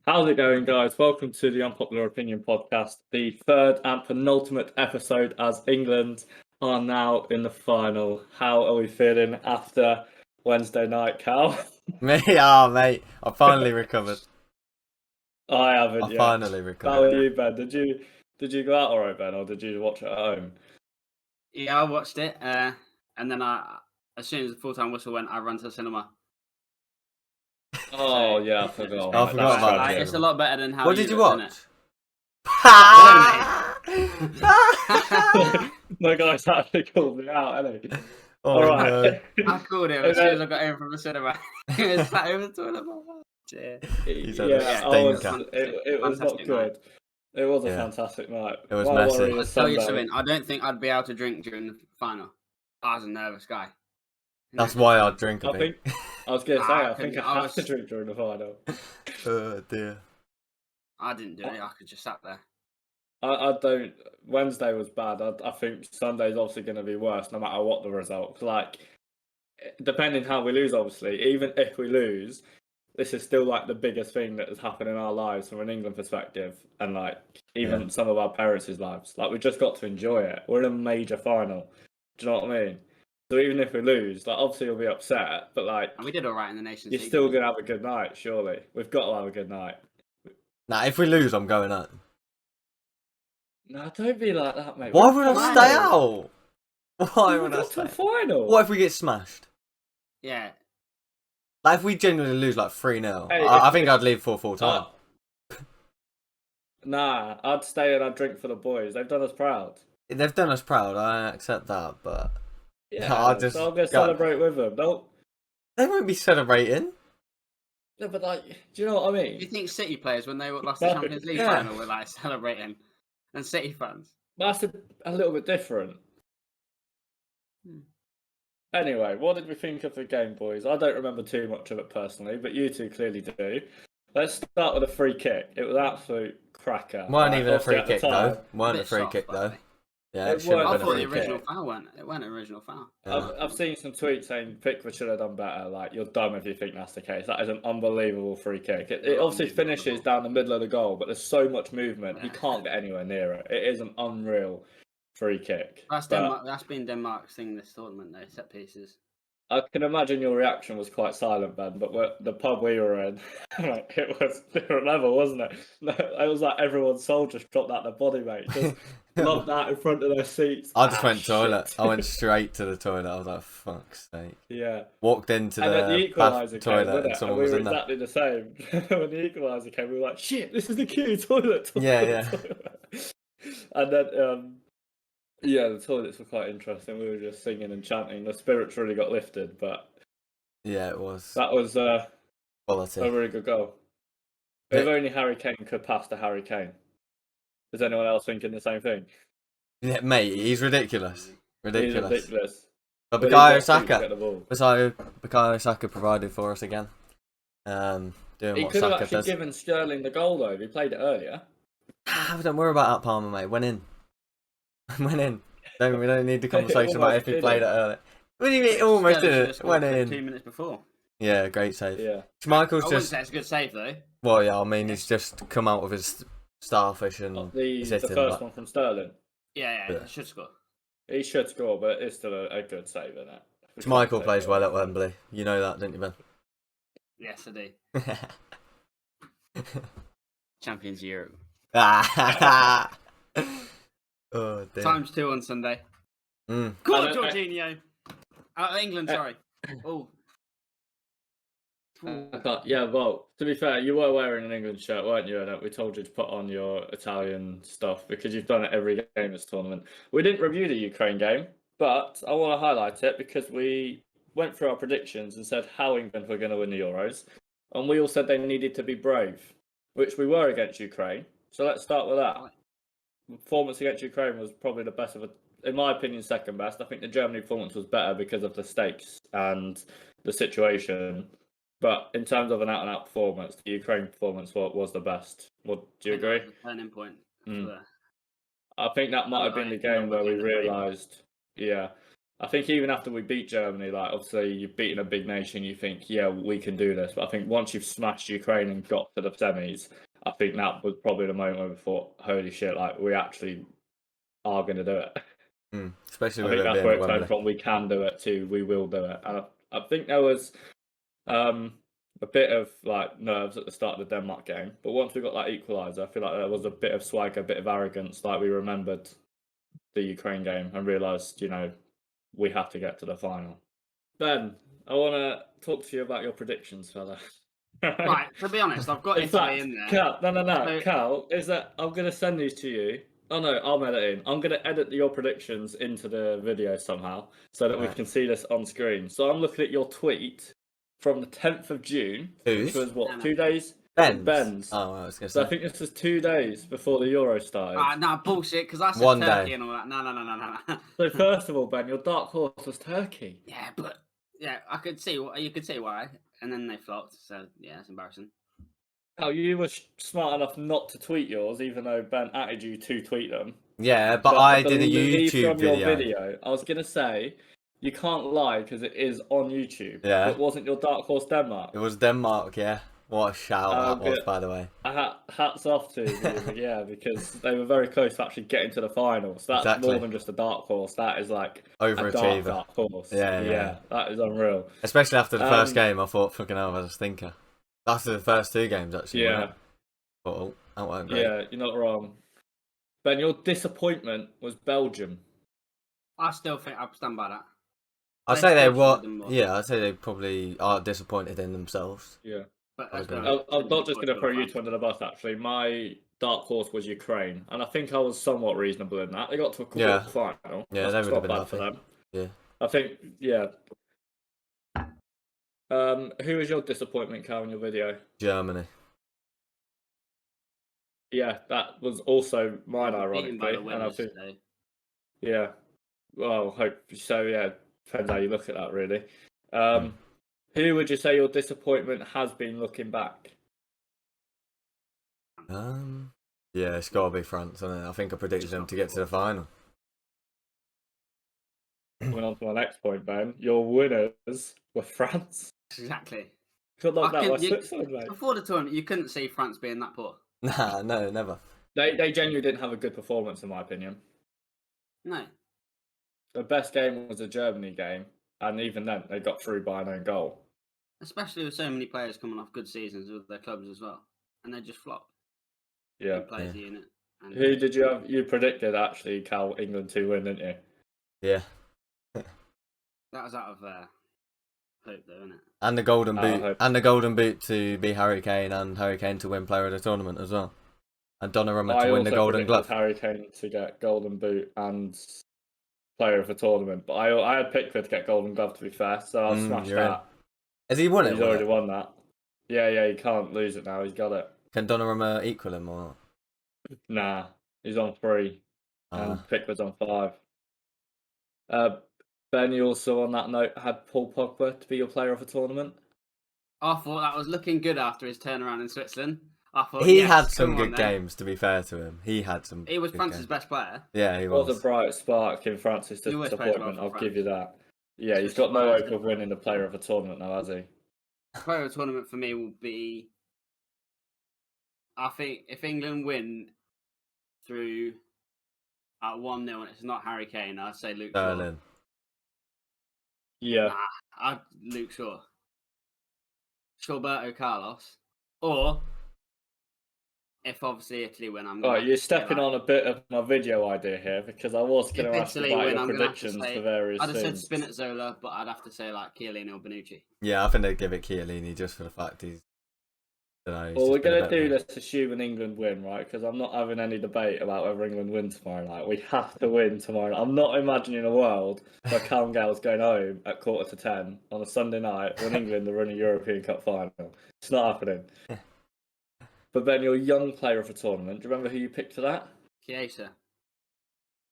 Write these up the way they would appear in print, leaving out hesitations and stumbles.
How's it going, guys? Welcome to the Unpopular Opinion podcast, the third and penultimate episode as England are now in the final. How are we feeling after Wednesday night, Cal? Mate, I finally recovered. I haven't I yet. finally How recovered. are you, Ben? Did you go out all right, Ben, or did you watch it at home? Yeah, I watched it, and then as soon as the full-time whistle went, I ran to the cinema. Oh, yeah, I forgot. Oh, I forgot about that. It's a lot better than how. What did you looked, watch? No, guys actually called me out, hasn't he? Oh, All right. no. I called him as soon as I got in from the cinema. He was sat over the toilet. He's had a Yeah, stinker. it was not Fantastic good. night. It was a Yeah. fantastic night. It was My messy. worry I'll is tell you Sunday. something. I don't think I'd be able to drink during the final. I was a nervous guy. That's why I drink a I bit. I was going to say, I think couldn't- I I have was- to drink during the final. Oh, dear. I didn't do it. I could just sat there. I don't. Wednesday was bad. I think Sunday's obviously going to be worse, no matter what the result. Like, depending how we lose, obviously, even if we lose, this is still like the biggest thing that has happened in our lives from an England perspective, and like even some of our parents' lives. Like, we just got to enjoy it. We're in a major final. Do you know what I mean? So even if we lose, like obviously you'll be upset, but like And we did all right in the Nations you're League. still going to have a good night. Surely we've got to have a good night. Nah, if we lose, I'm going out. No, don't be like that, mate. Why We're would I final. stay out? Why We would I got to stay the out? final. What if we get smashed? Yeah. Like, if we genuinely lose, like, 3-0, Hey, I if- think I'd leave for full time. Nah, I'd stay and I'd drink for the boys. They've done us proud. They've done us proud, I accept that, but Yeah, I'll just so I'll go go- celebrate with them. No, they won't be celebrating. no, but like, do you know what I Do you mean? think City players, when they lost the No, Champions League yeah. final, were like celebrating? And City fans? That's a little bit different. Hmm. Anyway, what did we think of the game, boys? I don't remember too much of it personally, but you two clearly do. Let's start with a free kick. It was an absolute cracker. Weren't Like, even a obviously free at the kick, time- though. Weren't a Bit free soft, kick, by the though. way. Yeah, It it should have I been thought a the free kick. original foul weren't. It weren't an original foul. Yeah. I've seen some tweets saying Pickford should have done better. Like, you're dumb if you think that's the case. That is an unbelievable free kick. It obviously finishes down the middle of the goal, but there's so much movement, you can't get anywhere near it. It is an unreal free kick. That's But Denmark. That's been Denmark's thing this tournament, though. Set pieces. I can imagine your reaction was quite silent, Ben, but the pub we were in, like, it was different level, wasn't it? It was like everyone's soul just dropped out their body, mate. Just lumped out in front of their seats. I just went shit. toilet. I went straight to the toilet. I was like, fuck's sake. Yeah. Walked into And then the the bath equaliser came, toilet didn't and it? And someone we was were in there. exactly the same. When the equaliser came, we were like, shit, this is the queue, toilet. Yeah. And then, yeah, the toilets were quite interesting. We were just singing and chanting. The spirits really got lifted, but Yeah, it was that was a quality. really good goal. If only Harry Kane could pass to Harry Kane. Is anyone else thinking the same thing? Yeah, mate, he's ridiculous. He's Ridiculous. ridiculous. But But Bukayo he's got to get Saka. the ball. Bukayo Saka provided for us again. Doing He what could have Saka actually does. given Sterling the goal, though, if he played it earlier. Don't worry about that, Palmer, mate. Went in. Went in. We don't need the conversation about if he Almost played it earlier. What do you mean? Almost Sterling did should have it. scored Went 2 in. minutes before. Yeah, great save. Yeah. I Schmeichel's wouldn't just. say it's a good save though. Well, yeah, I mean, he's just come out with his starfish and The he's hitting, first like- one from Sterling. Yeah, Yeah. should score. He should score, but it's still a good save, isn't it? Schmeichel plays well at Wembley. You know that, don't you, Ben? Yes, I do. Champions Europe. oh, dear. Times 2 on Sunday. Mm. Go I on, don't- Jorginho. England, sorry. Oh. Yeah, well, to be fair, you were wearing an England shirt, weren't you? And we told you to put on your Italian stuff because you've done it every game this tournament. We didn't review the Ukraine game, but I want to highlight it because we went through our predictions and said how England were going to win the Euros. And we all said they needed to be brave, which we were against Ukraine. So let's start with that. Performance against Ukraine was probably the best in my opinion, second best. I think the Germany performance was better because of the stakes and the situation. But in terms of an out-and-out performance, the Ukraine performance was the best. Do you agree? Turning point. Mm. For I think that might have been the game where we realised, yeah, I think even after we beat Germany, like obviously you've beaten a big nation, you think, yeah, we can do this. But I think once you've smashed Ukraine and got to the semis, I think that was probably the moment where we thought, holy shit, like we actually are going to do it. Especially I with think it that's being where at it came Wembley. from. We can do it too. We will do it. And I think there was a bit of like nerves at the start of the Denmark game, but once we got that equaliser, I feel like there was a bit of swagger, a bit of arrogance. Like we remembered the Ukraine game and realised, we have to get to the final. Ben, I want to talk to you about your predictions, fella. Right, to be honest, I've got In Italy fact, in there. Cal, no, So- Cal, is that I'm going to send these to you. Oh no, I'll edit in. I'm going to edit your predictions into the video somehow so that we Right. can see this on screen. So I'm looking at your tweet from the 10th of June, which Whose? was what, No. 2 days? Ben's. Oh, I was going to So I say. think this was 2 days before the Euro started. Nah, bullshit, because I said One Turkey day. and all that. No. So first of all, Ben, your dark horse was Turkey. Yeah, but I could see you could see why, and then they flopped. So yeah, it's embarrassing. Oh, you were smart enough not to tweet yours, even though Ben added you to tweet them. Yeah, but I did a believe YouTube from your video. video. I was gonna say you can't lie because it is on YouTube. Yeah. But wasn't your dark horse Denmark? It was Denmark, yeah. What a shout that was, yeah. by the way. Hats off to you, yeah, because they were very close to actually getting to the final. So that's Exactly. more than just a dark horse. That is like a Overachiever. dark horse. Yeah. That is unreal. Especially after the first game, I thought, fucking hell, I was a stinker. After the first 2 games, actually. Yeah. Wasn't it? But, oh, that wasn't great. Yeah, you're not wrong. Ben, your disappointment was Belgium. I still think I'll stand by that. I'd say they They're were. still more. Yeah, I'd say they probably are disappointed in themselves. Yeah. But I was let's gonna- go. I'm not just going to throw you two under the bus, actually. My dark horse was Ukraine, and I think I was somewhat reasonable in that. They got to a Yeah. quarter final. Yeah, That's they would have not been bad happy. for them. Yeah. I think, yeah. Who was your disappointment, Cal, in your video? Germany. Yeah, that was also mine, Beaten by ironically. the And I winners, think, though. yeah. Well, hope so, yeah. Depends how you look at that, really. Who would you say your disappointment has been looking back? Yeah, it's got to be France, isn't it? I think I predicted them to get to the final. Went on to my next point, Ben. Your winners were France. Exactly. Got knocked out by Fucking- you- Switzerland, mate. Before the tournament, you couldn't see France being that poor. Nah, no, never. They genuinely didn't have a good performance, in my opinion. No. The best game was the Germany game, and even then, they got through by an own goal. Especially with so many players coming off good seasons with their clubs as well. And they just flopped. Yeah. Good players unit. And Who did you have? You predicted actually, Cal, England to win, didn't you? Yeah. that was out of hope, though, isn't it? And the golden I boot. hope- And the golden boot to be Harry Kane, and Harry Kane to win Player of the Tournament as well. And Donnarumma to win the Golden Glove. Harry Kane to get Golden Boot and Player of the Tournament, but I had Pickford to get Golden Glove, to be fair, so I'll smash you're in. that. Has he won it? He's with already it? won that. Yeah, he can't lose it now. He's got it. Can Donnarumma equal him or? Nah, he's on 3. And Pickford's on 5. Ben, you also on that note had Paul Pogba to be your player of the tournament. I thought that was looking good after his turnaround in Switzerland. I thought He yes, had some come on good then. games, to be fair to him. He had some. He was good France's games. best player. Yeah, he It was was. a bright spark in France's He always plays well disappointment. for I'll France. give you that. Yeah, he's Especially got no Bayern's hope of gonna- winning the player of the tournament now, has he? Player of the tournament for me will be. I think if England win through at 1-0 and it's not Harry Kane, I'd say Luke Shaw. Sterling. Yeah. Luke Shaw. Roberto Carlos. Or if obviously Italy win, I'm All right, gonna you're have to say, stepping like, on a bit of my video idea here because I was going If to ask you Italy about win, your I'm gonna have to predictions say- for various I'd have said things. Spinazzola, but I'd have to say like Chiellini or Bonucci. Yeah, I think they'd give it Chiellini just for the fact he's. Well, we're going to do this assuming England win, right? Because I'm not having any debate about whether England win tomorrow night. We have to win tomorrow night. I'm not imagining a world where Callum Gale's going home at 9:45 on a Sunday night when England are in a European Cup final. It's not happening. But Ben, your young player of the tournament, do you remember who you picked for that? Chiesa.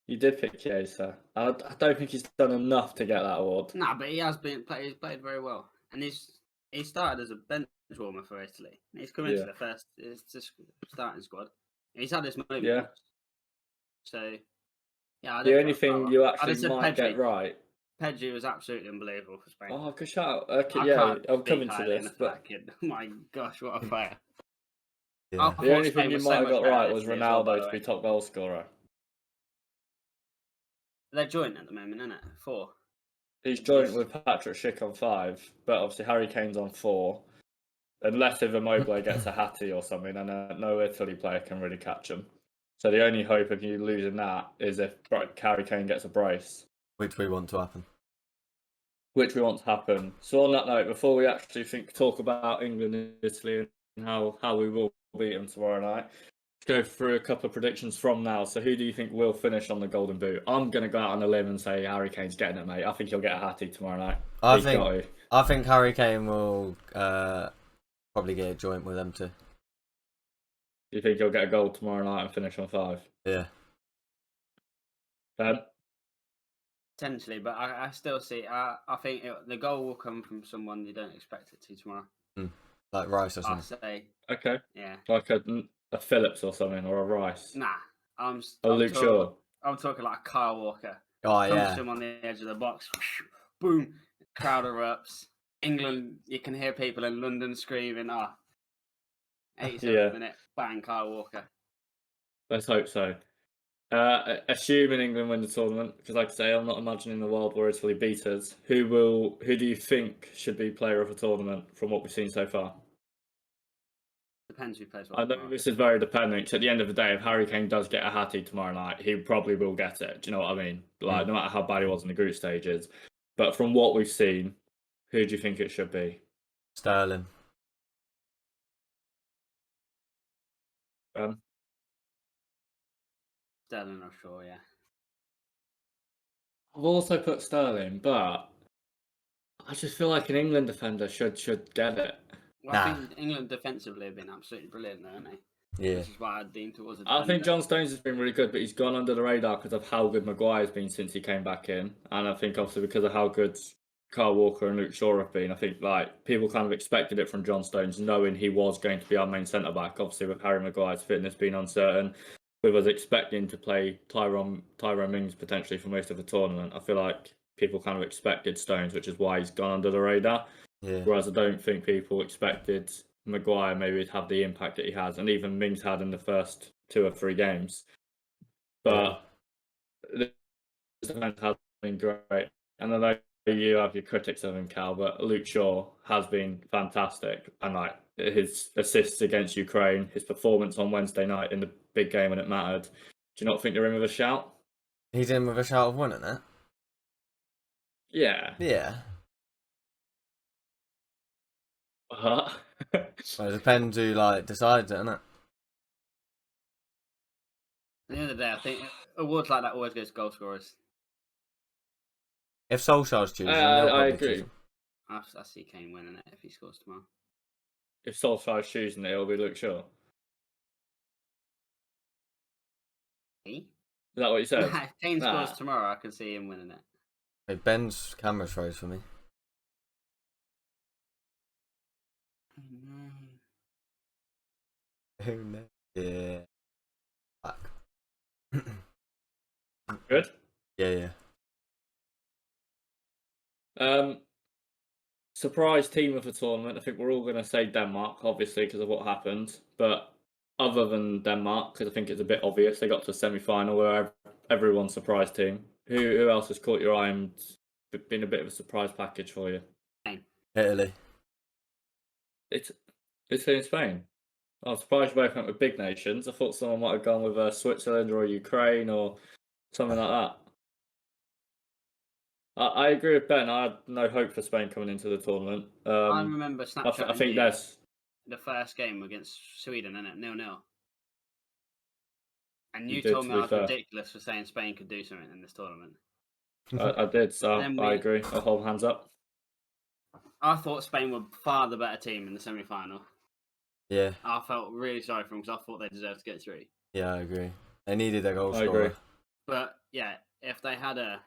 You did pick Chiesa. I don't think he's done enough to get that award. Nah, but he has been he's played very well, and he started as a bench warmer for Italy. And he's come into Yeah. the first starting squad. And he's had his moment. Yeah. So yeah, The only thing you actually said might Pedri. get right Pedri was absolutely unbelievable for Spain. Oh, good shout. I Yeah, can't I'm speak coming to highly this, enough of but that kid. My gosh, what a player! Yeah. I the thought only Spain thing you was so might have much got better right than was Italy as well, by Ronaldo the to be way. top goal scorer. They're joint at the moment, isn't it? 4. He's joint with Patrick Schick on 5, but obviously Harry Kane's on 4. Unless if Immobile gets a hattie or something, and no Italy player can really catch him. So the only hope of you losing that is if Harry Kane gets a brace, Which we want to happen. which we want to happen. So on that note, before we actually talk about England and Italy and how we will beat them tomorrow night, let's go through a couple of predictions from now. So who do you think will finish on the Golden Boot? I'm going to go out on a limb and say Harry Kane's getting it, mate. I think he'll get a hattie tomorrow night. I think Harry Kane will probably get a joint with them too. You think he'll get a goal tomorrow night and finish on 5? Yeah. Ben? Potentially, but I still see. I think the goal will come from someone you don't expect it to tomorrow. Like Rice or I'll something. say, Okay. yeah. Like a Phillips or something, or a Rice. Nah, I'm Luke Shaw. I'm talking like Kyle Walker. Oh, Comes yeah. to him on the edge of the box. Boom. Crowd erupts. England, you can hear people in London screaming, 87th minute, bang, Kyle Walker. Let's hope so. Assuming England win the tournament, because like I say, I'm not imagining the world where Italy beat us. Who do you think should be player of the tournament from what we've seen so far? Depends who plays what. I know this is very dependent, because at the end of the day, if Harry Kane does get a hattie tomorrow night, he probably will get it. Do you know what I mean? Like, no matter how bad he was in the group stages. But from what we've seen, who do you think it should be? Sterling. Sterling or Shaw, yeah. I've also put Sterling, but I just feel like an England defender should get it. Well, I think England defensively have been absolutely brilliant, though, haven't they? Yeah. Which is why I deem towards a I think John Stones has been really good, but he's gone under the radar because of how good Maguire's been since he came back in, and I think obviously because of how good Kyle Walker and Luke Shaw have been. I think like people kind of expected it from John Stones, knowing he was going to be our main centre back. Obviously, with Harry Maguire's fitness being uncertain, with us expecting to play Tyrone Mings potentially for most of the tournament, I feel like people kind of expected Stones, which is why he's gone under the radar. Yeah. Whereas I don't think people expected Maguire maybe to have the impact that he has, and even Mings had in the first 2 or 3 games. But the defense has been great, and I know you have your critics of him, Cal, but Luke Shaw has been fantastic, and like his assists against Ukraine, his performance on Wednesday night in the big game when it mattered. Do you not think they're in with a shout? He's in with a shout of winning it. Yeah. Yeah. Well, Well, it depends who decides it, innit? At the end of the day, I think awards like that always goes to goal scorers. If Solskjaer's choosing, I agree. I see Kane winning it if he scores tomorrow. If Solskjaer's choosing it, it'll be Luke Shaw. He? Is that what you said? If Kane scores tomorrow, I can see him winning it. Hey, Ben's camera froze for me. Oh no. Yeah. Back. Good. Yeah. Surprise team of the tournament. I think we're all going to say Denmark, obviously, because of what happened. But other than Denmark, because I think it's a bit obvious, they got to a semi-final where everyone's surprise team. Who else has caught your eye and been a bit of a surprise package for you? Italy. It's in Spain. I was surprised you both went with big nations. I thought someone might have gone with Switzerland or Ukraine or something like that. I agree with Ben. I had no hope for Spain coming into the tournament. I remember Snapchat. I think that's the first game against Sweden, isn't it? 0-0. And you told me I was ridiculous for saying Spain could do something in this tournament. I did, so I agree. I'll hold hands up. I thought Spain were far the better team in the semi-final. Yeah. I felt really sorry for them because I thought they deserved to get through. Yeah, I agree. They needed their goal scorer. I agree. But yeah, if they had a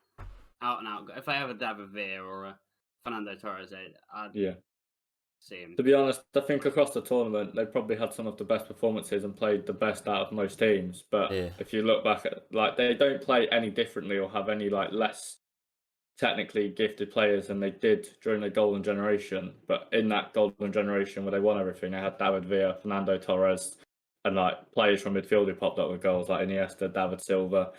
out-and-out, if they have a David Villa or a Fernando Torres, I'd see him. To be honest, I think across the tournament, they probably had some of the best performances and played the best out of most teams. But if you look back at, they don't play any differently or have any less technically gifted players than they did during the golden generation. But in that golden generation where they won everything, they had David Villa, Fernando Torres, and like players from midfield who popped up with goals like Iniesta, David Silva.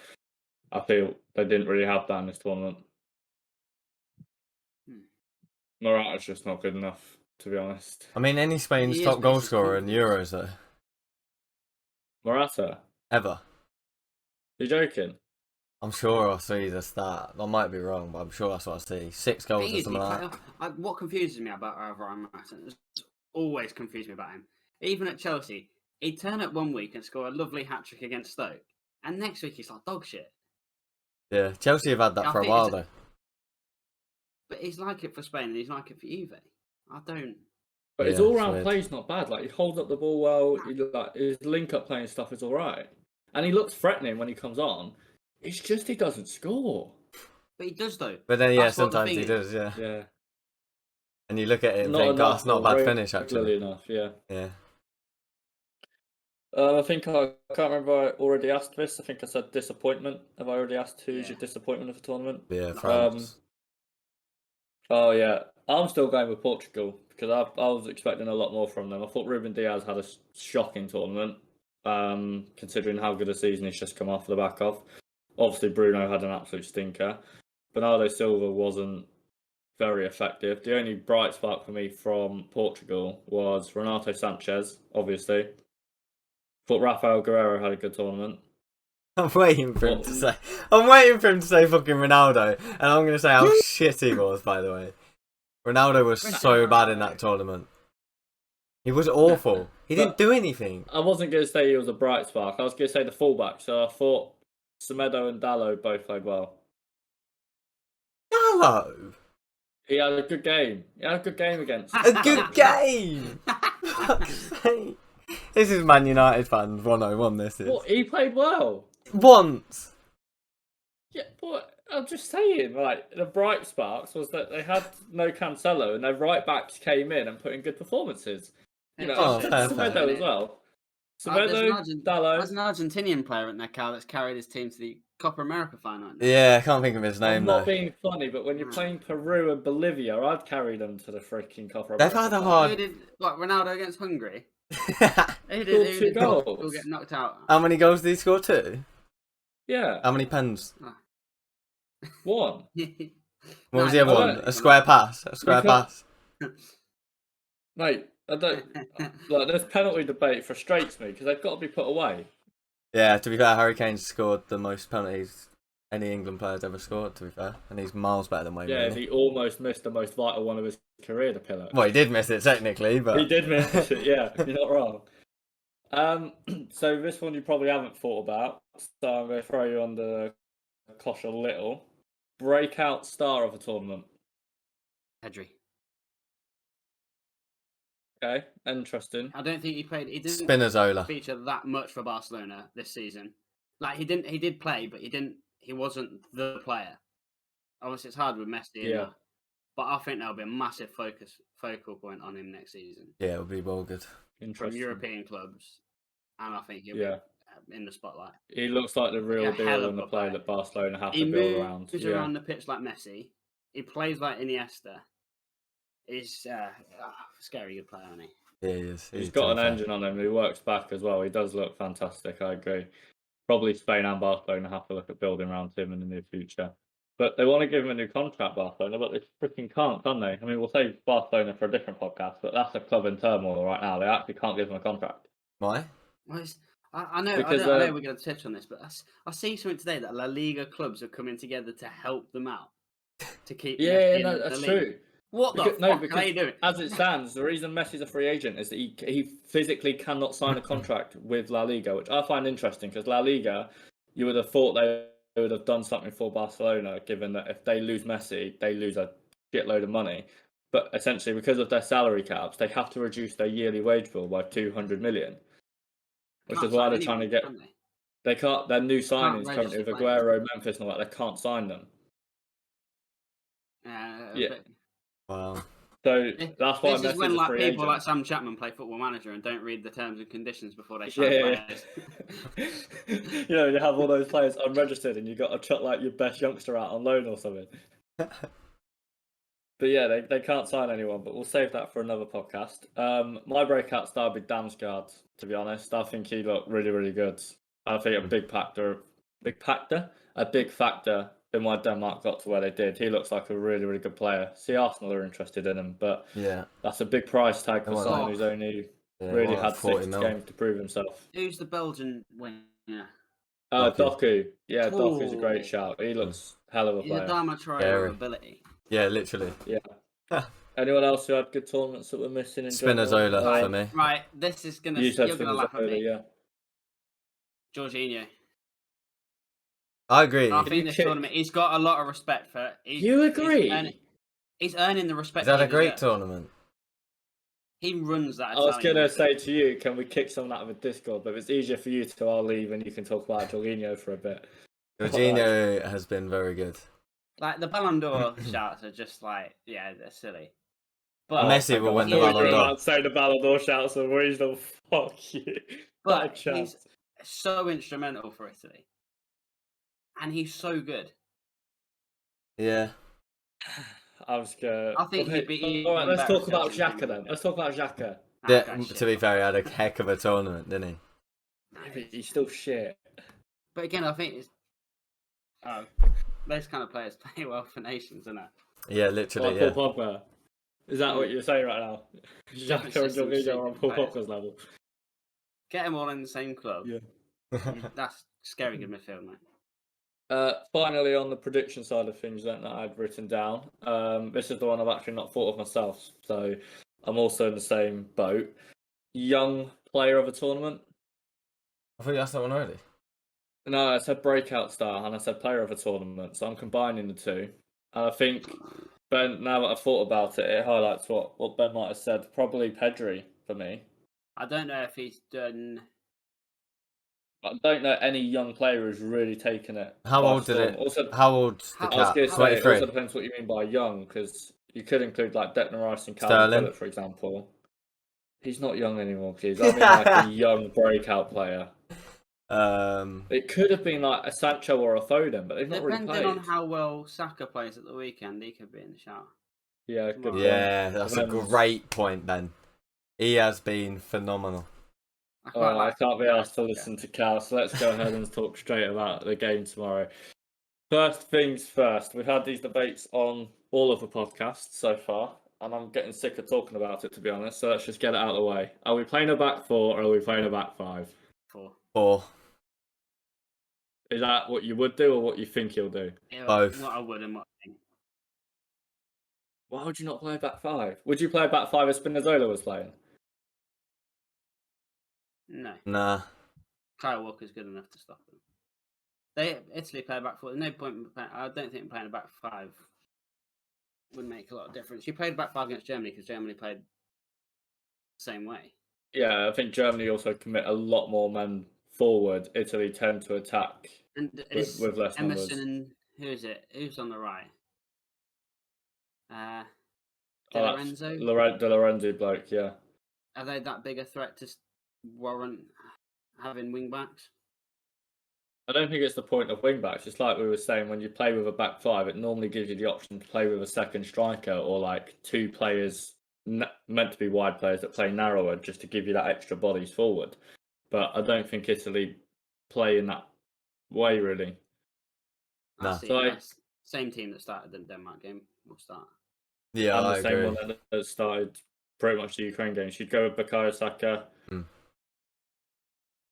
I feel they didn't really have that in this tournament. Morata's just not good enough, to be honest. I mean, any Spain's He is, top but goal it's his scorer in confidence. Euros though, Morata, ever. you joking? I'm sure I see the stat. I might be wrong, but I'm sure that's what I see. 6 goals Thing or is, something like that. what confuses me about Alvaro Morata, it's always confused me about him. Even at Chelsea, he'd turn up one week and score a lovely hat-trick against Stoke, and next week he's like dog shit. Yeah, Chelsea have had that I for a think while it's- though. But he's like it for Spain and he's like it for Juve. I don't... But his Yeah, it's all-round weird. play's not bad. Like he holds up the ball well. His link-up playing stuff is all right, and he looks threatening when he comes on. It's just he doesn't score. But he does though. But then, yeah, That's what the sometimes thing he is. does, yeah. Yeah, And you look at it and think, oh, it's not a bad or finish, regularly actually. enough. Yeah. Yeah. I think I can't remember. I already asked this. I think I said disappointment. Have I already asked who's your Yeah. disappointment of the tournament? Yeah, France. Oh yeah, I'm still going with Portugal because I was expecting a lot more from them. I thought Ruben Diaz had a shocking tournament, considering how good a season he's just come off the back of. Obviously, Bruno had an absolute stinker. Bernardo Silva wasn't very effective. The only bright spark for me from Portugal was Renato Sanchez, obviously. Thought Rafael Guerreiro had a good tournament. I'm waiting for him to say. I'm waiting for him to say fucking Ronaldo, and I'm going to say how shit he was. By the way, Ronaldo was so bad in that tournament. He was awful. He didn't do anything. I wasn't going to say he was a bright spark. I was going to say the fullback. So I thought Semedo and Dalot both played well. Hello. He had a good game. He had a good game against. A good game. Fuck's sake. This is Man United fans 101. This is What, he played well. once. Yeah, but I'm just saying, like, the bright sparks was that they had no Cancelo and their right backs came in and put in good performances. You know, Oh, and fair, Semedo fair. as well. There's Semedo, Dalot. an Argentinian player in their car that's carried his team to the Copa America final. Isn't there? Yeah, I can't think of his I'm name not though. being funny, but when you're playing Peru and Bolivia, I'd carry them to the freaking Copa They've America had a final. hard. Who did what? Ronaldo against Hungary. Scored Who 2 did goals. Portugal get knocked out? How many goals did he score? 2. Yeah, How many pens? one. What was the other I one? don't- A square pass. A square Because- pass. Mate, I don't like this penalty debate frustrates me because they've got to be put away. Yeah, to be fair, Harry Kane scored the most penalties any England player's ever scored, to be fair. And he's miles better than Wayne Yeah, Rooney. he almost missed the most vital one of his career, the pillar. Well, he did miss it technically, but He did miss it, yeah, you're not wrong. So this one you probably haven't thought about, so I'm going to throw you on the cosh a little. Breakout star of the tournament. Pedri. Okay, interesting. I don't think he played. He didn't Spinazzola. feature that much for Barcelona this season. Like he didn't. He did play, but he didn't. He wasn't the player. Obviously, it's hard with Messi. Yeah. And but I think there'll be a massive focal point on him next season Yeah, it would be well good. from Interesting. European clubs, and I think he'll Yeah. be in the spotlight. He looks like the real a hell deal of and the a player player. that Barcelona have He to build around. moves Yeah. around the pitch like Messi. He plays like Iniesta. He's scary good player, isn't he? Yeah, he is. He's got an engine on him. He works back as well. He does look fantastic. I agree. Probably Spain and Barcelona have to look at building around him in the near future. But they want to give him a new contract, Barcelona, but they freaking can't, can they? I mean, we'll save Barcelona for a different podcast, but that's a club in turmoil right now. They actually can't give him a contract. Why? Well, I know. Because, I know we're going to touch on this, but I see something today that La Liga clubs are coming together to help them out to keep. Yeah, Messi in no, the that's league. true. What the Because, no, fuck are because they doing? as it stands, the reason Messi's a free agent is that he physically cannot sign a contract with La Liga, which I find interesting because La Liga, you would have thought they would have done something for Barcelona, given that if they lose Messi, they lose a shitload of money. But essentially, because of their salary caps, they have to reduce their yearly wage bill by 200 million, which Can't is why sign they're trying to anyone, get. can they? They can't. Their new signings register currently with players. Aguero, Memphis, and all that, they can't sign them. Yeah. But Wow. So that's why this is Messi's when a like free people agent. like Sam Chapman play Football Manager and don't read the terms and conditions before they Yeah, sign players. you know, you have all those players unregistered, and you got to chuck like your best youngster out on loan or something. But yeah, they can't sign anyone, but we'll save that for another podcast. My breakout star would be Damsgaard, to be honest. I think he looked really, really good. I think a big factor in why Denmark got to where they did. He looks like a really, really good player. See, Arsenal are interested in him, but Yeah. that's a big price tag for They want someone like- who's only Yeah, really what, had 40 6 mil? games to prove himself. Who's the Belgian winger? Doku. Yeah, Doku's a great Ooh. shout. He looks hell of a He's a player. Dharma Traore Scary. of ability. Yeah, literally. Yeah. Anyone else who had good tournaments that were missing in general? Spinazzola for me. Right, this is gonna. You said You're gonna laugh at Spinazzola, me. yeah. Jorginho. I agree. I Did think you this kick- tournament, he's got a lot of respect for it. You agree? He's earning the respect. Is that he a great deserves. tournament? He runs that. I was Italian going to league. say to you, can we kick someone out of a Discord? But if it's easier for you to, I'll leave and you can talk about Jorginho for a bit. Jorginho has been very good. Like the Ballon d'Or shouts are just like, yeah, they're silly. But Messi will win the Yeah, Ballon yeah. d'Or. Say the Ballon d'Or shouts are reasonable. Fuck you. But Bad chance. he's so instrumental for Italy, and he's so good. Yeah. I was scared. I think he'd be All right, even let's better talk about if he was Xhaka then. Let's talk about Xhaka. Yeah, Okay, to shit. be fair, he had a heck of a tournament, didn't he? He's still shit. But again, I think it's those kind of players play well for nations, isn't it? Yeah, literally, yeah. Like Paul Pogba. Is that what you're saying right now? Xhaka and systems Jorginho suit are on different Paul players. Pogba's level. Get them all in the same club. Yeah. That's scary good midfield, mate. Finally, on the prediction side of things that I had written down, this is the one I've actually not thought of myself, so I'm also in the same boat. Young player of a tournament. I think that's that one already. No, I said breakout star, and I said player of a tournament, so I'm combining the two. And I think, Ben, now that I've thought about it, it highlights what Ben might have said. Probably Pedri for me. I don't know if he's done. I don't know any young player who's really taken it. How by old did storm. it? Also, How old's the I I was cat? going to say, it 23. also depends what you mean by young, because you could include like Declan Rice and Calvin Sterling. Phillips, for example. He's not young anymore, please. I mean, like a young breakout player. It could have been like a Sancho or a Foden, but they've not really Depending played. on how well Saka plays at the weekend, he could be in the shout. Yeah, good point. Yeah, that's a Depends. great point, Ben. He has been phenomenal. I quite I like can't be asked to Saka. listen to Cal, so let's go ahead and talk straight about the game tomorrow. First things first, we've had these debates on all of the podcasts so far, and I'm getting sick of talking about it, to be honest, so let's just get it out of the way. Are we playing a back four or are we playing a back five? Or Is that what you would do or what you think you'll do? Yeah, Both. What I would and what I think. Why would you not play a back five? Would you play a back five if Spinazzola was playing? No, nah. Kyle Walker's good enough to stop him. Italy play a back four. There's no point in playing. I don't think playing a back five would make a lot of difference. You played back five against Germany because Germany played the same way. Yeah, I think Germany also commit a lot more men forward. Italy tend to attack And is with less Emerson numbers. and who is it? Who's on the right? De Oh, that's Lorenzo. De Lorenzo bloke, yeah. Are they that big a threat to warrant having wing backs? I don't think it's the point of wing backs. It's like we were saying, when you play with a back five, it normally gives you the option to play with a second striker or like two players meant to be wide players that play narrower just to give you that extra bodies forward. But I don't think Italy play in that way, really. Nah. See, So that's same team that started the Denmark game will start. Yeah, And I the same agree. one that started pretty much the Ukraine game. She'd go with Bukayo Saka. Mm.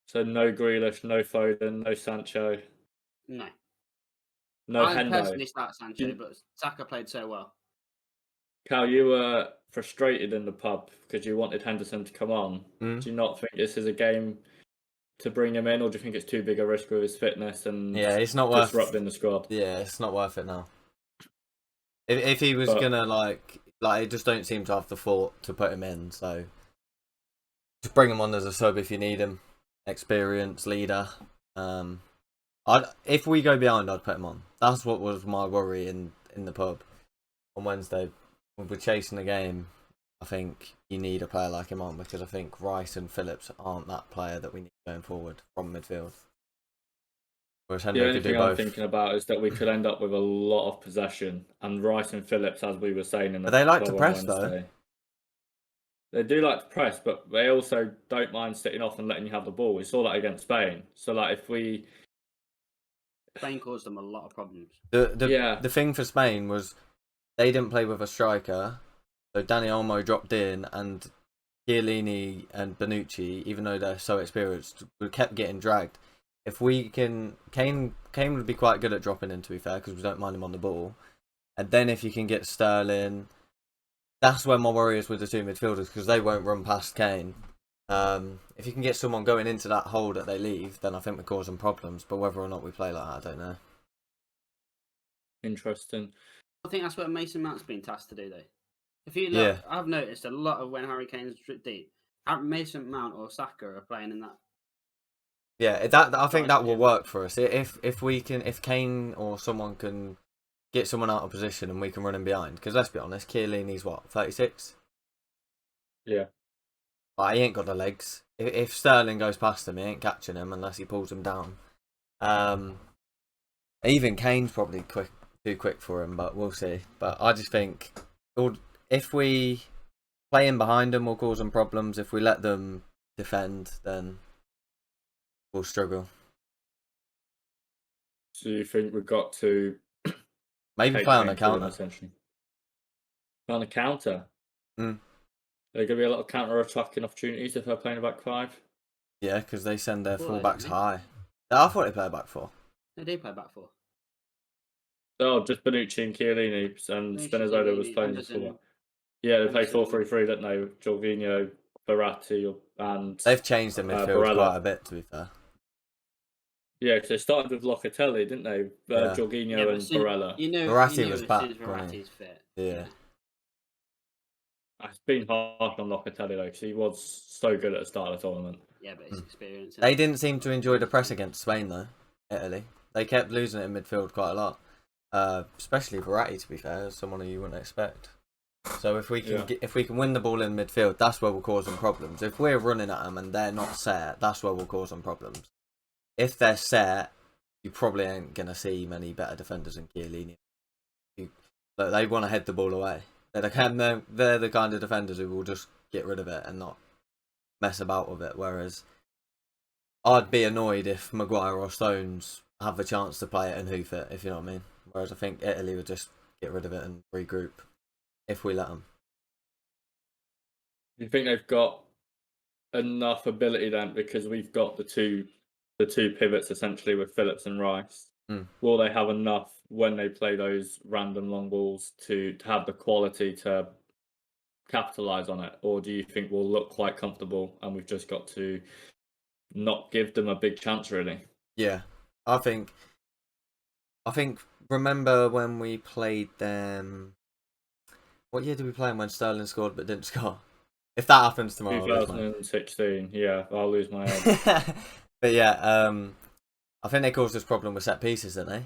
So no Grealish, no Foden, no Sancho, No, no I Hendo. personally start Sancho, You- but Saka played so well. Cal, you were frustrated in the pub because you wanted Henderson to come on. Mm. Do you not think this is a game to bring him in, or do you think it's too big a risk with his fitness and Yeah, it's not worth. disrupting the squad? Yeah, it's not worth it now. If he was But- gonna like, I just don't seem to have the thought to put him in. So just bring him on as a sub if you need him. Experienced leader. If we go behind, I'd put him on. That's what was my worry in the pub on Wednesday. When we're chasing the game, I think you need a player like him on because I think Rice and Phillips aren't that player that we need going forward from midfield. Whereas The Henry only could do thing I'm both. thinking about is that we could end up with a lot of possession, and Rice and Phillips, as we were saying in the But they like to club on press, though. Wednesday, they do like to press, but they also don't mind sitting off and letting you have the ball. We saw that against Spain. So, like, if we, Spain caused them a lot of problems. The thing for Spain was they didn't play with a striker, so Dani Olmo dropped in, and Chiellini and Bonucci, even though they're so experienced, we kept getting dragged. If we can, Kane would be quite good at dropping in, to be fair, because we don't mind him on the ball. And then if you can get Sterling, that's where my worry is with the two midfielders, because they won't run past Kane. If you can get someone going into that hole that they leave, then I think we're causing problems. But whether or not we play like that, I don't know. interesting. I think that's what Mason Mount's been tasked to do, though. If you look, Yeah. I've noticed a lot of when Harry Kane's deep, Mason Mount or Saka are playing in that. Yeah, I think that will work for us. If we can, if Kane or someone can get someone out of position and we can run him behind, because let's be honest, Chiellini's what, 36? Yeah. Like, he ain't got the legs. If Sterling goes past him, he ain't catching him unless he pulls him down. Even Kane's probably too quick for him, but we'll see. But I just think if we play in behind them, we'll cause them problems. If we let them defend, then we'll struggle. So you think we've got to Maybe take play on Kane a through them, counter. essentially? On a counter? Mm. There are going to be a lot of counter-attacking opportunities if they're playing a back five? Yeah, because they send their Well, fullbacks they- high. I thought they played back four. They do play back four. Oh, just Bonucci and Chiellini, and Bonucci, Spinazzola was Chiellini, playing Anderson. before. Yeah, they play Anderson. 4-3-3, don't they? Jorginho, Verratti, and They've changed the midfield Barella. quite a bit, to be fair. Yeah, because they started with Locatelli, didn't they? Yeah. Jorginho but and soon- Barella. You know, Verratti you know was as back, soon as wasn't he? Verratti's fit. Yeah. It's been hard on Locatelli though, because he was so good at the start of the tournament. Yeah, but it's experience. They didn't seem to enjoy the press against Spain, though, Italy. They kept losing it in midfield quite a lot. Especially Verratti, to be fair, someone who you wouldn't expect. So if we can win the ball in midfield, that's where we'll cause them problems. If we're running at them and they're not set, that's where we'll cause them problems. If they're set, you probably ain't going to see many better defenders than Chiellini. They want to head the ball away. They're the kind of defenders who will just get rid of it and not mess about with it. Whereas I'd be annoyed if Maguire or Stones have the chance to play it and hoof it, if you know what I mean. Whereas I think Italy would just get rid of it and regroup if we let them. You think they've got enough ability then, because we've got the two pivots essentially with Phillips and Rice? Will they have enough when they play those random long balls to have the quality to capitalise on it? Or do you think we'll look quite comfortable and we've just got to not give them a big chance, really? Yeah, I think remember when we played them, what year did we play them when Sterling scored but didn't score? If that happens tomorrow, 2016, yeah, I'll lose my head. But yeah, I think they caused this problem with set pieces, didn't they?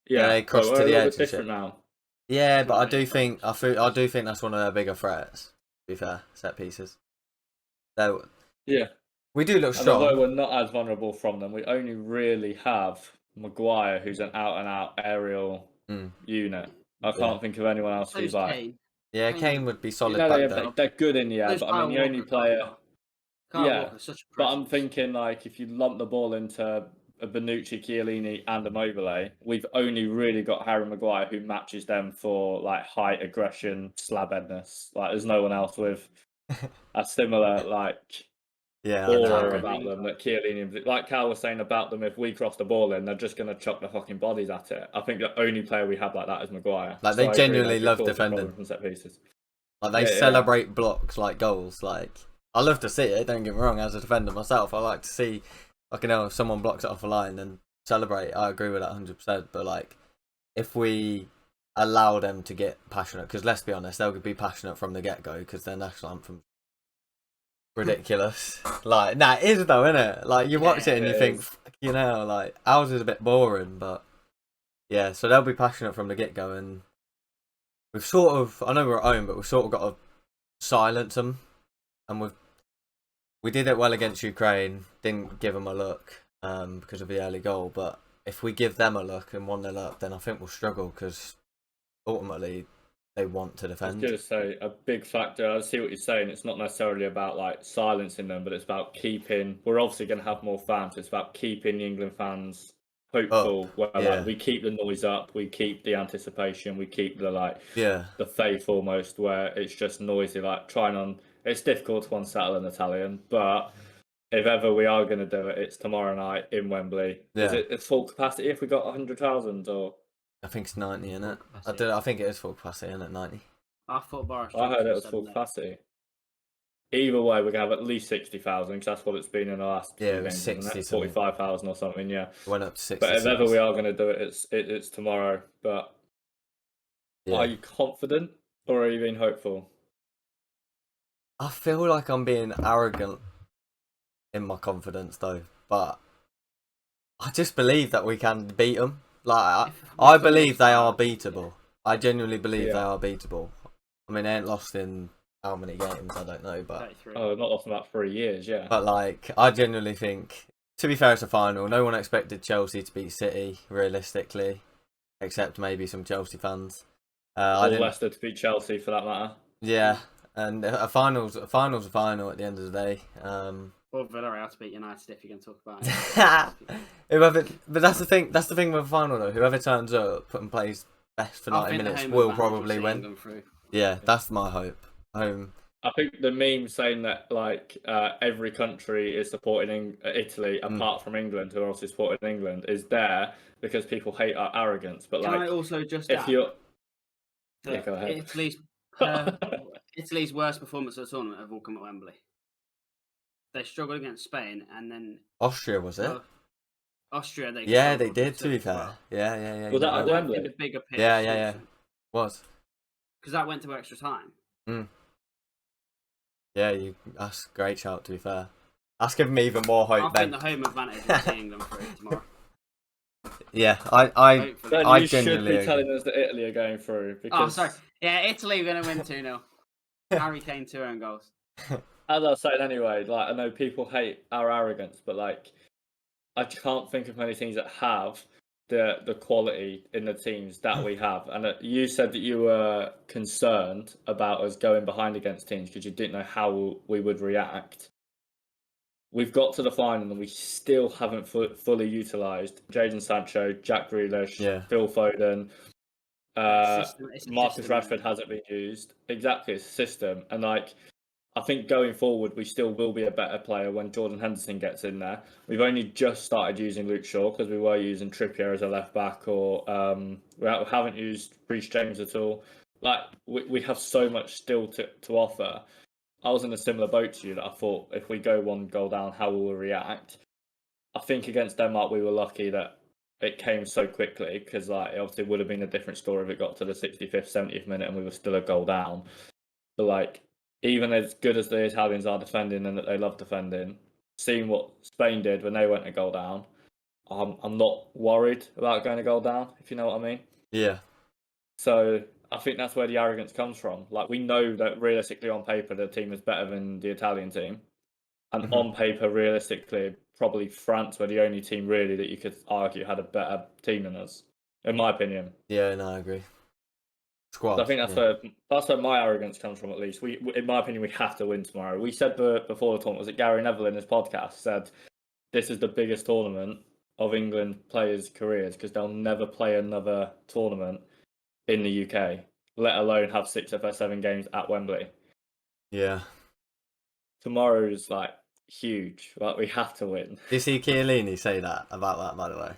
Yeah, they crossed we're to a the little edge bit and shit. different now. Yeah, but I do Right. think that's one of their bigger threats. To be fair, set pieces. So Yeah. we do look And although strong. we're not as vulnerable from them, we only really have Maguire, who's an out-and-out aerial unit. I can't think of anyone else who's So's like... Kane. Yeah, Kane Kane would be solid No, back there. they're good in the air, So's but I mean, the Kyle only Walker, player... Kyle Yeah, Walker's such a but I'm presence. thinking, like, if you lump the ball into a Bonucci, Chiellini and a Mobile, we've only really got Harry Maguire, who matches them for, like, height, aggression, slab-headness. Like, there's no one else with a similar, like... Yeah, I know. aura about them that Chiellini, like Cal was saying about them, if we cross the ball in, they're just going to chuck the fucking bodies at it. I think the only player we have like that is Maguire. Like, So they I agree, genuinely could love cause a defending. problem from set pieces. Like, they Yeah, yeah. celebrate blocks like goals. Like, I love to see it. Don't get me wrong. As a defender myself, I like to see, like, if someone blocks it off a line and celebrate. I agree with that 100%. But like, if we allow them to get passionate, because let's be honest, they'll be passionate from the get go because their national anthem ridiculous. Like, nah, it is though, isn't it? Like, you watch it and you think, you know, like, ours is a bit boring, but yeah. So they'll be passionate from the get go, and we've sort of, I know we're at home, but we've sort of got to silence them, and we did it well against Ukraine. Didn't give them a look. because of the early goal. But if we give them a look and 1-0 up, then I think we'll struggle because ultimately they want to I was defend. going to say a big factor. I see what you're saying. It's not necessarily about like silencing them, but it's about keeping. We're obviously going to have more fans. It's about keeping the England fans hopeful. Where yeah. like, we keep the noise up, we keep the anticipation, we keep the Yeah, the faith almost. Where it's just noisy, like trying on. It's difficult to unsettle an Italian, but if ever we are going to do it, it's tomorrow night in Wembley. Is Yeah. it at full capacity if we got 100,000 or? I think it's 90, isn't it? Full I capacity. don't. I think it is full capacity, isn't it? 90. I thought Boris I heard Johnson it was said full that. capacity. Either way, we're going to have at least 60,000 because that's what it's been in the last Yeah, few it was games, isn't 60 it? something. 45,000 or something, yeah. It went up to 60. But if ever we are going to do it, it's tomorrow. But Yeah. are you confident or are you being hopeful? I feel like I'm being arrogant in my confidence though, but I just believe that we can beat them. Like I believe they are beatable. I genuinely believe they are beatable. I mean, they ain't lost in how many games? I don't know, but 33. Oh, not lost in about 3 years, yeah. but like I genuinely think. To be fair, it's a final. No one expected Chelsea to beat City realistically, except maybe some Chelsea fans. Or Leicester to beat Chelsea for that matter. Yeah, and a final's a final at the end of the day. Or Villarreal to beat United if you're going to talk about it. Whoever, but that's the thing. That's the thing with a final though. Whoever turns up and plays best for I 90 think the minutes home will advantage probably see win. England through. Yeah, that's my hope. I think the meme saying that every country is supporting Italy apart from England, who are also supporting England, is there because people hate our arrogance. But Can I like, also just if add you're, that yeah, go ahead. Italy's worst performance of the tournament have all come at Wembley. They struggled against Spain and then Austria was it? Austria. They Yeah, they struggled did. To be as fair, well. yeah. Was that I at don't Wembley? think the bigger pitch. Yeah. Was. Because that went to extra time. Yeah, that's a great shout. To be fair, that's giving me even more I hope. think Then, the home advantage will see England through tomorrow. yeah, I Hopefully. Then I you should genuinely be agree. telling us that Italy are going through because, Oh, sorry. Yeah, Italy are going to win 2-0. Harry Kane 2 own goals. as I was saying anyway, like I know people hate our arrogance, but like I can't think of many teams that have the quality in the teams that we have. And you said that you were concerned about us going behind against teams because you didn't know how we would react. We've got to the final and we still haven't fully utilised Jadon Sancho, Jack Grealish, Phil Foden. It's a Marcus system, Rashford hasn't been used. Exactly, it's a system. And like, I think going forward, we still will be a better player when Jordan Henderson gets in there. We've only just started using Luke Shaw because we were using Trippier as a left back, or we haven't used Reece James at all. Like, we have so much still to offer. I was in a similar boat to you that I thought if we go 1 goal down, how will we react? I think against Denmark, we were lucky that it came so quickly because like, it obviously would have been a different story if it got to the 65th, 70th minute and we were still a goal down. But like, even as good as the Italians are defending and that they love defending, seeing what Spain did when they went a goal down, I'm not worried about going a goal down, if you know what I mean. Yeah. So I think that's where the arrogance comes from. Like, we know that realistically on paper the team is better than the Italian team. And on paper, realistically, probably France were the only team really that you could argue had a better team than us, in my opinion. Yeah, no, I agree. Squad. So I think that's where my arrogance comes from. At least in my opinion, we have to win tomorrow. We said before the tournament, was it Gary Neville in his podcast said this is the biggest tournament of England players' careers because they'll never play another tournament in the UK, let alone have 6 of their 7 games at Wembley. Yeah. Tomorrow's like huge. Like, we have to win. Did you see Chiellini say that about that, by the way?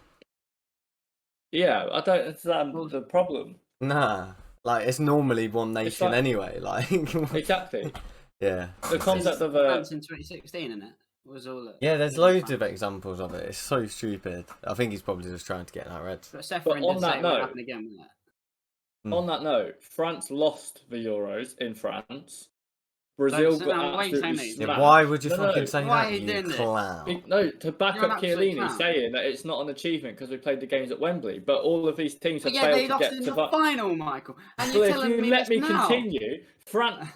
Yeah, I don't understand the problem. Nah, like it's normally one nation like- anyway. Like Exactly. Yeah. The concept of France in 2016, isn't it? Was all that. Yeah, there's loads of examples of it. It's so stupid. I think he's probably just trying to get in our heads. But Seth But did on say that it would note- happen again, wouldn't it? On that note, France lost the Euros in France. Brazil So got now, why are you saying absolutely that? Yeah, smashed. why would you No, fucking no. say Why that, are you you doing this? clown? No, to back You're an up absolute Chiellini clown. saying that it's not an achievement because we played the games at Wembley, but all of these teams have But yeah, they failed to lost get in to the final, Michael. And Well, you're if telling you me let this me now. continue,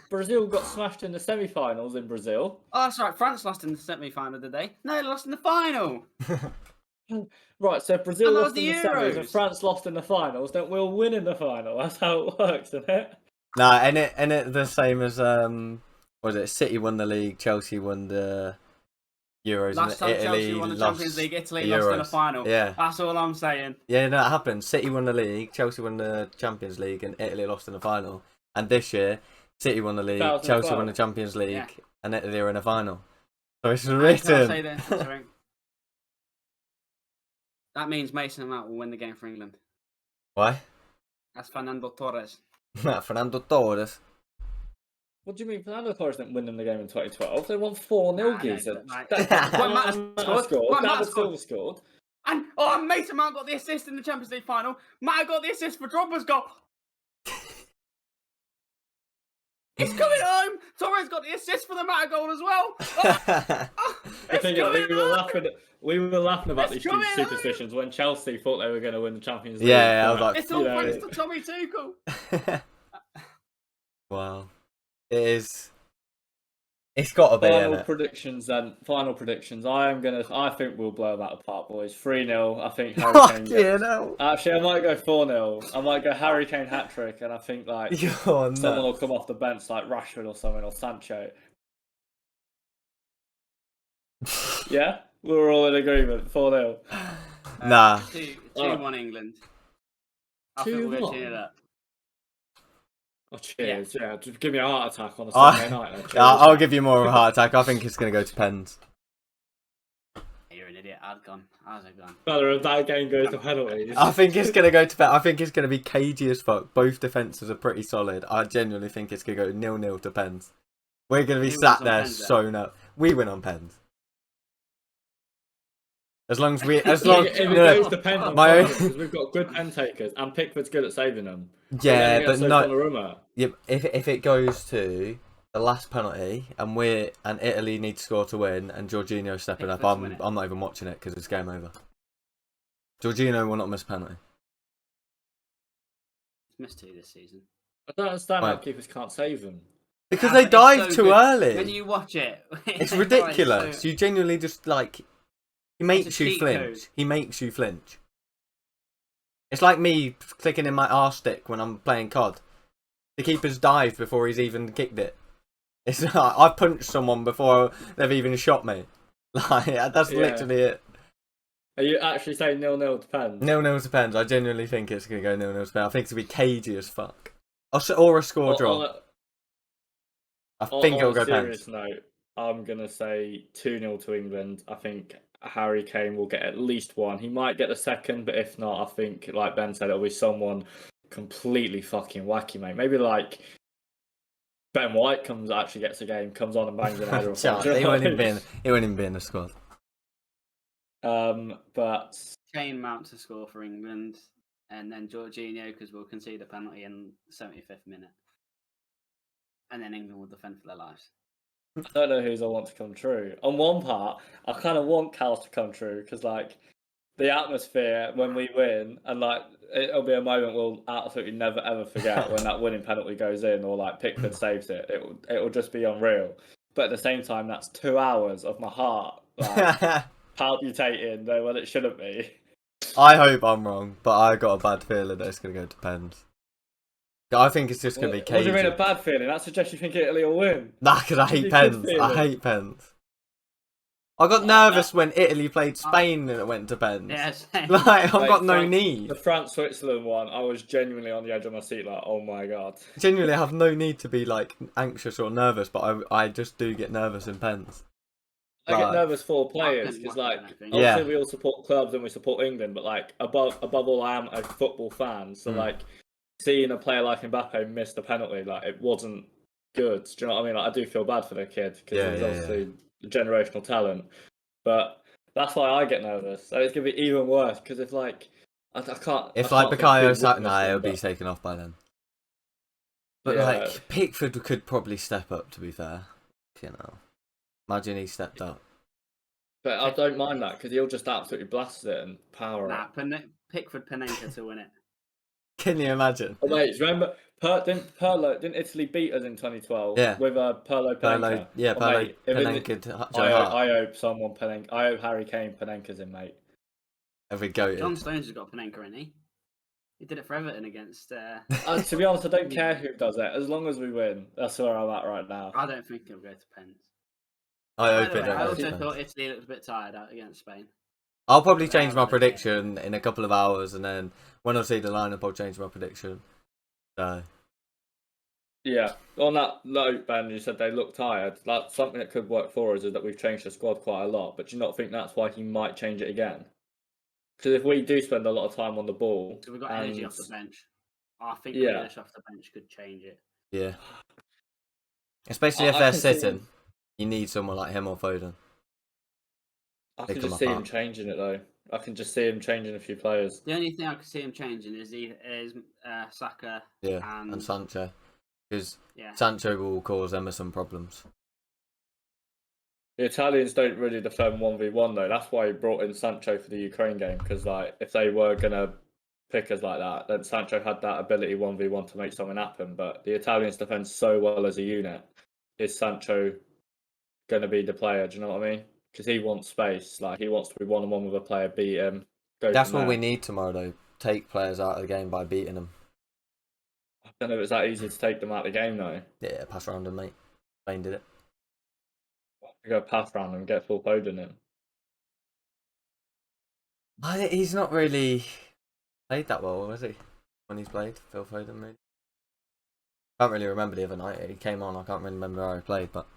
Brazil got smashed in the semi-finals in Brazil. Oh, that's right. France lost in the semi-final, did they? No, they lost in the final. Right, so if Brazil And that lost was in the the semis and Euros. France lost in the finals, then we'll win in the final. That's how it works, isn't it? Nah, and it the same as what was it? City won the league, Chelsea won the Euros, Last and time Italy Chelsea won the lost Champions League, Italy the lost in Euros. the final. Yeah, That's all I'm saying. yeah, no, it happened. City won the league, Chelsea won the Champions League, and Italy lost in the final. And this year, City won the league, Chelsea won the 2012. Champions League, Yeah. and Italy are in the final. So it's And can I say written. this, sorry? That means Mason Mount will win the game for England. Why? That's Fernando Torres. Fernando Torres. What do you mean? Fernando Torres didn't win them the game in 2012. They won 4-0, Nah, geezer. but, like- That- Well, Matt scored. Well, Matt David scored. Silva scored. And Mason Mount got the assist in the Champions League final. Matt got the assist for Drogba's goal. He's coming home. Torres got the assist for the Mata goal as well. I think we were laughing about It's these coming home. superstitions when Chelsea thought they were going to win the Champions League. Yeah, I was but, like, It's all you know, thanks to Tommy Tuchel. Wow. It is. It's got to be, Final innit? predictions then. Final predictions. I think we'll blow them out of the park, boys. 3-0. I think Harry Fuck Kane. yeah, no. Actually, I might go 4-0. I might go Harry Kane hat trick, and I think like You're someone nuts. will come off the bench like Rashford or something or Sancho. Yeah, we were all in agreement. 4-0. Nah. 2-1 England. I think we're 2-1? going to cheer that. Oh, cheers! Yeah, just give me a heart attack on a I- Sunday night. Then. Cheers. I'll give you more of a heart attack. I think it's going to go to pens. You're an idiot. I'd gone. How's it gone? Whether if that game goes to penalties. I think it's going to go to pens. I think it's going to be cagey as fuck. Both defences are pretty solid. I genuinely think it's going to go 0-0 to pens. We're going to be Who sat wins on there pens then? sewn up. We win on pens. As long as we, as If long, it no, goes to pen on my own- because we've got good pen takers and Pickford's good at saving them. yeah, but no, Donnarumma. yeah, if it goes to the last penalty and Italy need to score to win and Jorginho stepping up, Pickford to win it. I'm not even watching it because it's game over. Jorginho will not miss a penalty. It's missed 2 this season. I don't understand how Right. keepers can't save them. Because Yeah, they but it's dive so too good. early. When you watch it, It's like, ridiculous. so- You genuinely just like he makes a you cheat flinch. code. He makes you flinch. It's like me clicking in my R stick when I'm playing COD. The keeper's dived before he's even kicked it. It's like, I punched someone before they've even shot me. Like that's Yeah. literally it. Are you actually saying 0-0 depends? 0-0 depends. I genuinely think it's gonna go 0-0 depends. I think it's gonna be cagey as fuck. Or a score draw. I think it'll go On a serious pens. note, I'm gonna say 2-0 to England. I think Harry Kane will get at least one. He might get the second, but if not, I think, like Ben said, it'll be someone completely fucking wacky, mate. Maybe like Ben White actually gets a game, comes on and bangs an header or something. He won't even be in the squad. But Kane Mount to score for England, and then Jorginho because we'll concede a penalty in the 75th minute, and then England will defend for their lives. I don't know whose I want to come true. On one part, I kind of want Cal's to come true because, like, the atmosphere when we win, and like, it'll be a moment we'll absolutely never ever forget when that winning penalty goes in or like Pickford saves it. It'll just be unreal. But at the same time, that's 2 hours of my heart like, palpitating though when it shouldn't be. I hope I'm wrong, but I got a bad feeling that it's going to go to pens. I think it's just going to be What do you cagey. mean a bad feeling? That suggests you think Italy will win. Nah, because I hate Good pens. I feeling. hate pens. I got nervous when Italy played Spain and it went to pens. Yeah, same. Like, I've Like, got no France- need. The France-Switzerland one, I was genuinely on the edge of my seat like, oh my god. Genuinely, I have no need to be like anxious or nervous, but I just do get nervous in pens. I get Like- nervous for players couldn't because, watch like, anything. obviously Yeah. we all support clubs and we support England, but like above all, I am a football fan. So like, seeing a player like Mbappe miss the penalty, like it wasn't good. Do you know what I mean? Like, I do feel bad for the kid because Yeah, he's yeah, obviously generational talent, but that's why I get nervous. So it's gonna be even worse because if like I can't. If I like can't Bukayo think Saka, witness nah, them, it'll be but- taken off by then. But Yeah. like Pickford could probably step up. To be fair, you know, imagine he stepped up. But I don't mind that because he'll just absolutely blast it and power Nah, it. Pickford Panenka to win it. Can you imagine? Oh, mate, remember Didn't Italy beat us in 2012? Yeah. With Pirlo Panenka. Yeah, Oh, Pirlo, mate, if it- Panenka, Joe Hart. I hope someone Panenka. I hope Harry Kane Panenka's in, mate. Every goated. John Stones has got Panenka in, he did it for Everton against. To be honest, I don't care who does it, as long as we win. That's where I'm at right now. I don't think he'll go to pens. I By hope the it way, don't I go also to thought Spence. Italy looked a bit tired out against Spain. I'll probably change my Yeah. prediction in a couple of hours, and then when I see the lineup, I'll change my prediction. So Yeah. On that note, Ben, you said they look tired. That's something that could work for us is that we've changed the squad quite a lot. But do you not think that's why he might change it again? Because if we do spend a lot of time on the ball, So we've got energy off the bench. I think Yeah. Grealish off the bench could change it. yeah, especially if I they're can see sitting, him- you need someone like him or Foden. I Pick can them just see him apart. changing it though. I can just see him changing a few players. The only thing I could see him changing is Saka. Yeah, and Sancho, because Yeah. Sancho will cause Emerson problems. The Italians don't really defend 1v1 though. That's why he brought in Sancho for the Ukraine game. Because like, if they were gonna pick us like that, then Sancho had that ability 1v1 to make something happen. But the Italians defend so well as a unit. Is Sancho gonna be the player? Do you know what I mean? Because he wants space. Like he wants to be 1-on-1 with a player, beat him. That's what we need tomorrow, though. Take players out of the game by beating them. I don't know if it's that easy to take them out of the game though. Yeah, pass around them, mate. Spain did it. You go pass round and get full Foden in. He's not really played that well, has he? When he's played, Phil Foden, really. Can't really remember the other night. He came on. I can't really remember how he played, but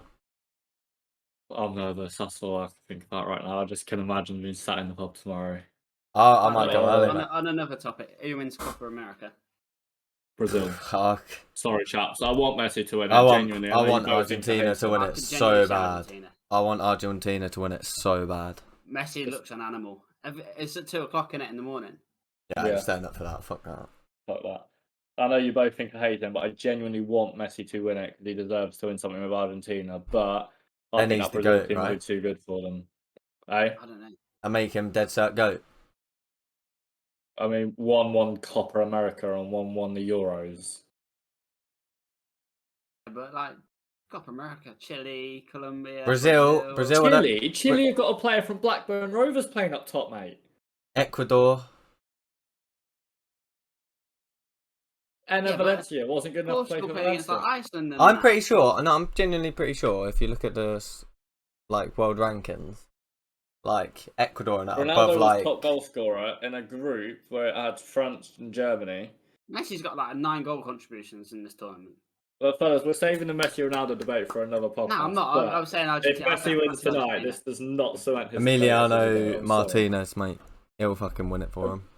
I'm nervous. That's all I can think about right now. I just can imagine being sat in the pub tomorrow. I might By go the way, early. on another topic, who wins Copa America? Brazil. Fuck. Sorry, chaps. I want Messi to win. I want Genuinely. I know want you both think I Argentina hate to him. win I it could so genuinely say bad. Argentina. I want Argentina to win it so bad. Messi looks an animal. It's at 2:00 in the morning. Yeah, Yeah. I'm staying up for that. Fuck that. Fuck that. I know you both think I hate him, but I genuinely want Messi to win it because he deserves to win something with Argentina. But I Then think he's that the Brazil GOAT, team will be right? too good for them. Eh? I don't know. I make him dead cert goat. I mean, 1-1 Copa America and 1-1 the Euros. But like Copa America, Chile, Colombia, Brazil. I don't- Chile have got a player from Blackburn Rovers playing up top, mate. Ecuador. And Yeah, but Valencia wasn't good enough to play Portugal for played against Valencia. like Iceland. And I'm that. pretty sure. No, I'm genuinely pretty sure. If you look at the like world rankings, like Ecuador and that are Ronaldo above was like. top goal scorer in a group where it had France and Germany. Messi's got like 9 goal contributions in this tournament. Well, fellas, we're saving the Messi Ronaldo debate for another podcast. No, I'm not. but I was saying if Argentina. I Messi think wins tonight, Argentina. this does not cement his status as a Emiliano goat, I'm sorry. Martinez, mate. He'll fucking win it for him.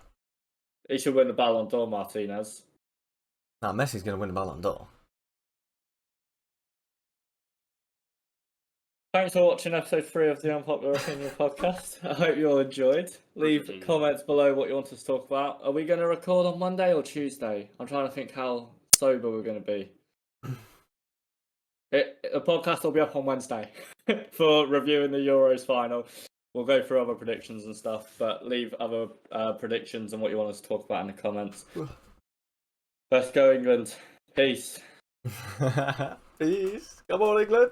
He should win the Ballon d'Or, Martinez. Nah, Messi's gonna win the Ballon d'Or. Thanks for watching episode 3 of the Unpopular Opinion podcast. I hope you all enjoyed. Leave Argentina. comments below what you want us to talk about. Are we going to record on Monday or Tuesday? I'm trying to think how sober we're going to be. The podcast will be up on Wednesday for reviewing the Euros final. We'll go through other predictions and stuff, but leave other predictions and what you want us to talk about in the comments. Let's go, England. Peace. Peace. Come on, England.